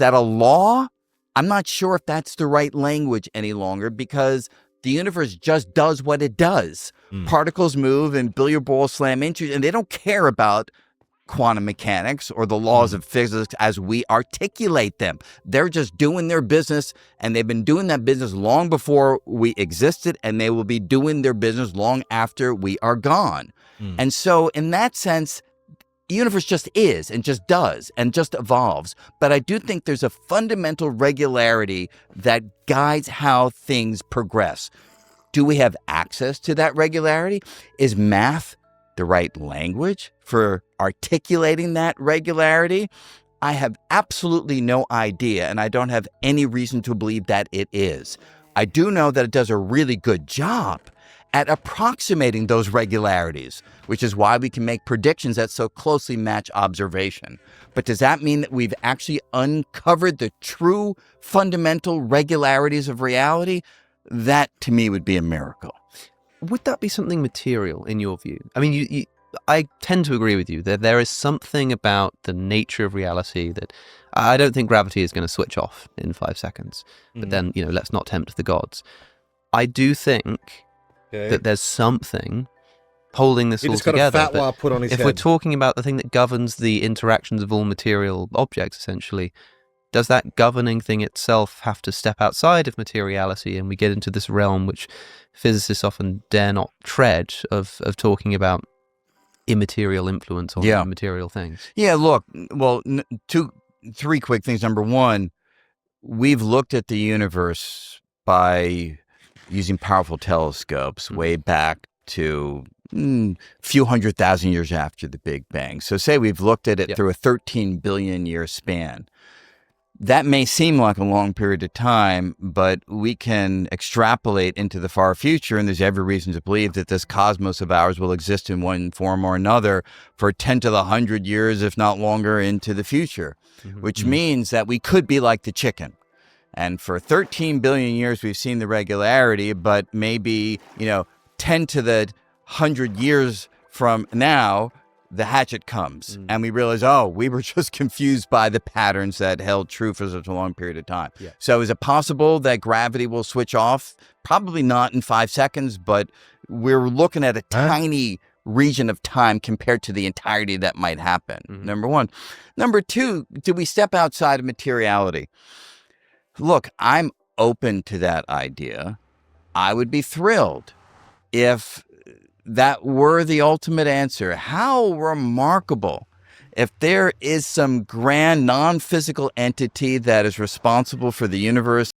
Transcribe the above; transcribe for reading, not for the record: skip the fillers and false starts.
that a law? I'm not sure if that's the right language any longer, because the universe just does what it does. Particles move and billiard balls slam into, and they don't care about quantum mechanics or the laws of physics as we articulate them. They're just doing their business, and they've been doing that business long before we existed, and they will be doing their business long after we are gone. And so in that sense, the universe just is and just does and just evolves. But I do think there's a fundamental regularity that guides how things progress. Do we have access to that regularity? Is math the right language for articulating that regularity? I have absolutely no idea, and I don't have any reason to believe that it is. I do know that it does a really good job at approximating those regularities, which is why we can make predictions that so closely match observation. But does that mean that we've actually uncovered the true fundamental regularities of reality? That, to me, would be a miracle. Would that be something material in your view? I mean, I tend to agree with you that there is something about the nature of reality that I don't think gravity is going to switch off in 5 seconds. But then, let's not tempt the gods. I do think that there's something holding this all together. Got a fatwa put on his head. If we're talking about the thing that governs the interactions of all material objects, essentially, does that governing thing itself have to step outside of materiality, and we get into this realm which physicists often dare not tread of talking about immaterial influence on material things? Yeah, look, well, three quick things. Number one, we've looked at the universe by using powerful telescopes way back to a few 100,000 years after the Big Bang. So say we've looked at it through a 13 billion year span. That may seem like a long period of time, but we can extrapolate into the far future, and there's every reason to believe that this cosmos of ours will exist in one form or another for 10 to the 100 years, if not longer, into the future, which means that we could be like the chicken. And for 13 billion years, we've seen the regularity, but maybe, 10 to the 100 years from now, the hatchet comes and we realize, we were just confused by the patterns that held true for such a long period of time. Yeah. So is it possible that gravity will switch off? Probably not in 5 seconds, but we're looking at a tiny region of time compared to the entirety that might happen. Number one. Number two, do we step outside of materiality? Look, I'm open to that idea. I would be thrilled if that were the ultimate answer. How remarkable if there is some grand non-physical entity that is responsible for the universe